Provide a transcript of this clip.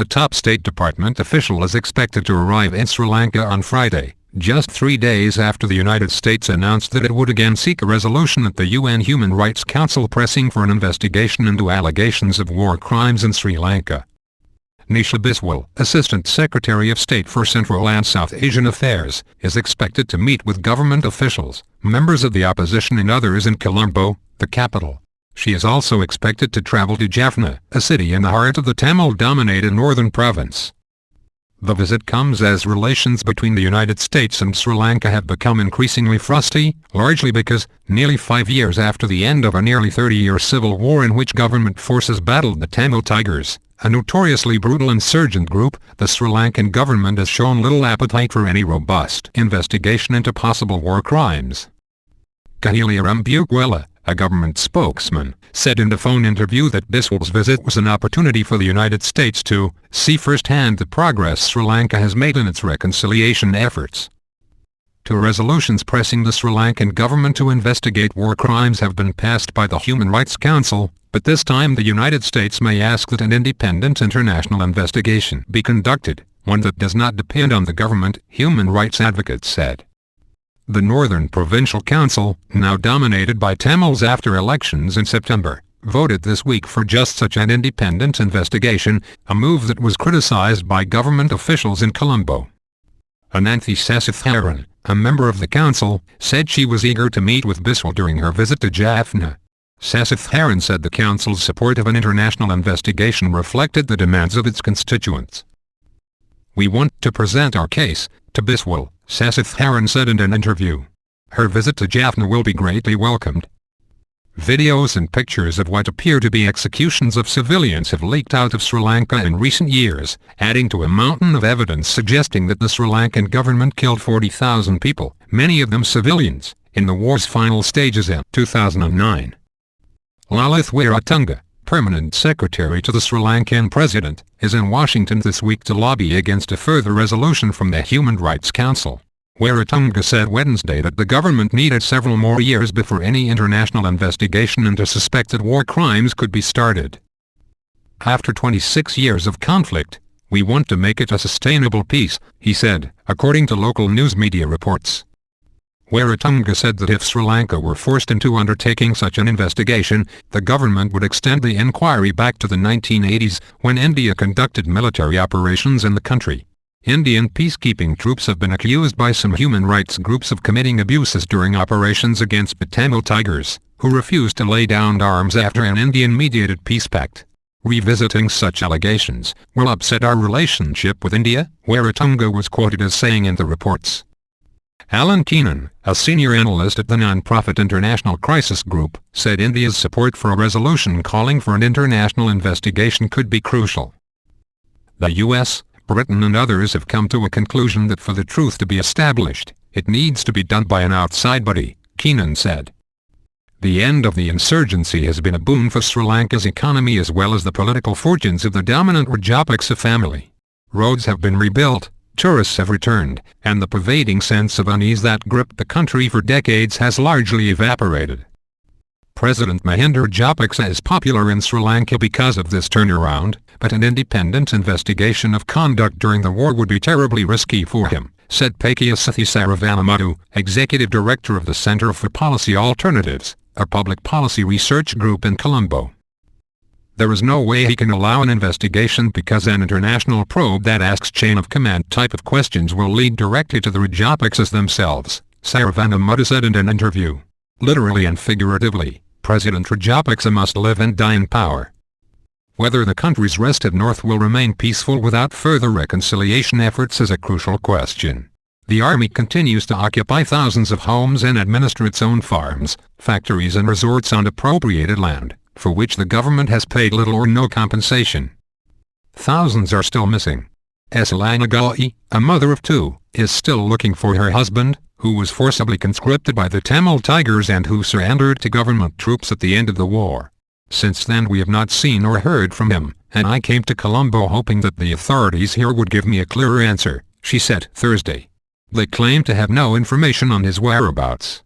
A top State Department official is expected to arrive in Sri Lanka on Friday, just 3 days after the United States announced that it would again seek a resolution at the UN Human Rights Council pressing for an investigation into allegations of war crimes in Sri Lanka. Nisha Biswal, Assistant Secretary of State for Central and South Asian Affairs, is expected to meet with government officials, members of the opposition and others in Colombo, the capital. She is also expected to travel to Jaffna, a city in the heart of the Tamil-dominated northern province. The visit comes as relations between the United States and Sri Lanka have become increasingly frosty, largely because, nearly 5 years after the end of a nearly 30-year civil war in which government forces battled the Tamil Tigers, a notoriously brutal insurgent group, the Sri Lankan government has shown little appetite for any robust investigation into possible war crimes. Kahilia Rambukwela, a government spokesman, said in a phone interview that Biswal's visit was an opportunity for the United States to see firsthand the progress Sri Lanka has made in its reconciliation efforts. Two resolutions pressing the Sri Lankan government to investigate war crimes have been passed by the Human Rights Council, but this time the United States may ask that an independent international investigation be conducted, one that does not depend on the government, human rights advocates said. The Northern Provincial Council, now dominated by Tamils after elections in September, voted this week for just such an independent investigation, a move that was criticized by government officials in Colombo. Ananthi Sasitharan, a member of the council, said she was eager to meet with Biswal during her visit to Jaffna. Sasitharan said the council's support of an international investigation reflected the demands of its constituents. "We want to present our case to Biswal," Sasitharan said in an interview. Her visit to Jaffna will be greatly welcomed. Videos and pictures of what appear to be executions of civilians have leaked out of Sri Lanka in recent years, adding to a mountain of evidence suggesting that the Sri Lankan government killed 40,000 people, many of them civilians, in the war's final stages in 2009. Lalith Wiratunga, Permanent Secretary to the Sri Lankan President, is in Washington this week to lobby against a further resolution from the Human Rights Council. Wiratunga said Wednesday that the government needed several more years before any international investigation into suspected war crimes could be started. "After 26 years of conflict, we want to make it a sustainable peace," he said, according to local news media reports. Wiratunga said that if Sri Lanka were forced into undertaking such an investigation, the government would extend the inquiry back to the 1980s, when India conducted military operations in the country. Indian peacekeeping troops have been accused by some human rights groups of committing abuses during operations against the Tamil Tigers, who refused to lay down arms after an Indian-mediated peace pact. "Revisiting such allegations will upset our relationship with India," Wiratunga was quoted as saying in the reports. Alan Keenan, a senior analyst at the non-profit International Crisis Group, said India's support for a resolution calling for an international investigation could be crucial. The U.S., Britain and others have come to a conclusion that for the truth to be established, it needs to be done by an outside body, Keenan said. The end of the insurgency has been a boon for Sri Lanka's economy as well as the political fortunes of the dominant Rajapaksa family. Roads have been rebuilt, tourists have returned, and the pervading sense of unease that gripped the country for decades has largely evaporated. President Mahinda Rajapaksa is popular in Sri Lanka because of this turnaround, but an independent investigation of conduct during the war would be terribly risky for him, said Pakiasathi Saravanamadu, Executive Director of the Center for Policy Alternatives, a public policy research group in Colombo. There is no way he can allow an investigation because an international probe that asks chain-of-command type of questions will lead directly to the Rajapaksas themselves, Saravanamadu said in an interview. Literally and figuratively, President Rajapaksa must live and die in power. Whether the country's restive north will remain peaceful without further reconciliation efforts is a crucial question. The army continues to occupy thousands of homes and administer its own farms, factories and resorts on appropriated land, for which the government has paid little or no compensation. Thousands are still missing. Esalanagai, a mother of two, is still looking for her husband, who was forcibly conscripted by the Tamil Tigers and who surrendered to government troops at the end of the war. Since then we have not seen or heard from him, and I came to Colombo hoping that the authorities here would give me a clearer answer, she said Thursday. They claim to have no information on his whereabouts.